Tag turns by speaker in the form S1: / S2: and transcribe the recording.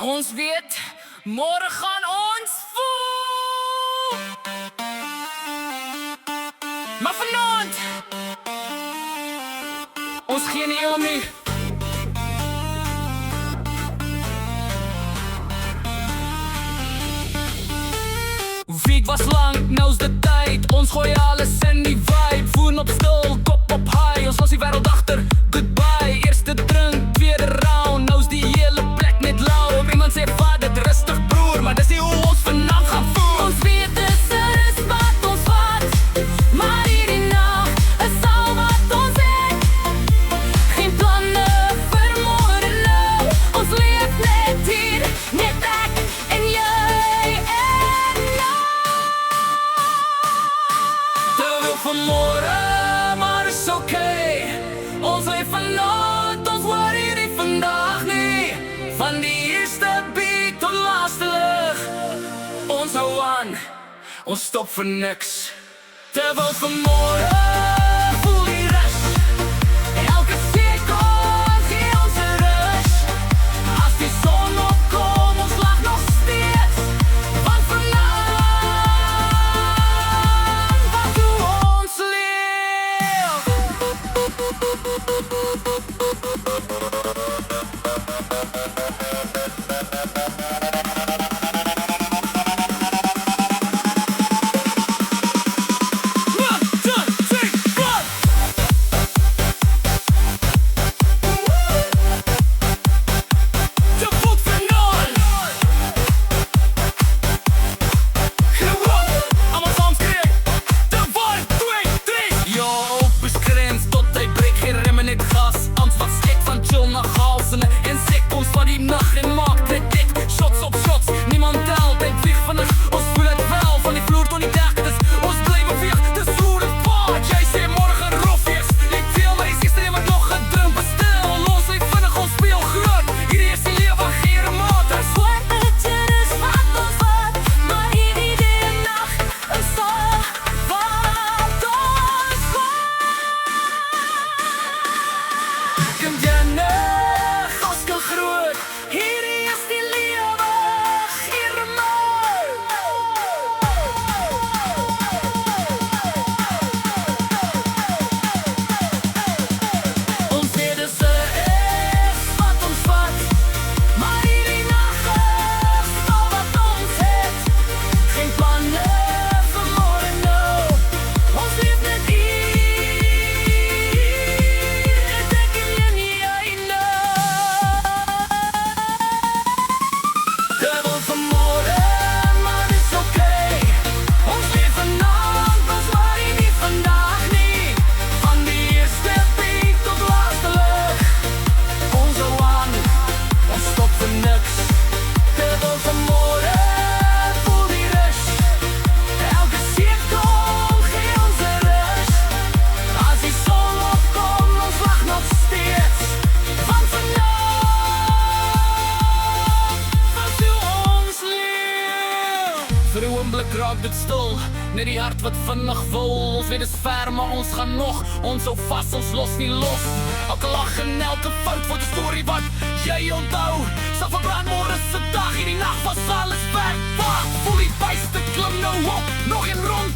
S1: Ons weet, môre gaan ons voel. Maar vanaand, ons gee nie om nie. Week was lang, nou's de tyd. Ons gooi alles in die vibe. Voen op stil, kop op high. Ons los die wêreld agter, goodbye. Eerste drink, tweede round. Nou's die hele plek net lauw. Iemand sê vat dit rustig broer, maar dis nie hoe ons vanavond gaan voel. Ons weet dis is wat ons vat, maar hierdie nag is al wat ons het. Geen planne vir môre nou. Ons leef net hier, net ek en jy en nou. Te veel van môre, maar is okay. Ons leef vanaand, ons worry nie vandag nie. Van die eerste beat tot laaste lig. Ons hou aan, ons stop vir niks. Te veel van môre, voel die rus. Elke sekonde gee ons 'n rus. As die son opkom, ons lag nog steeds. Want vanaand, wat hoe ons leef. Vir 'n oomblik raak dit stil, net die hart wat vinnig wil. Ons weet dis ver, maar ons gaan nog. Ons hou vas, ons los nie los. Elke lag en elke fout word 'n storie wat jy onthou. Sal verbrand môre se dag, hierdie nag was alles weg. Wag, voel die vuiste klim nou op. Nog een ronde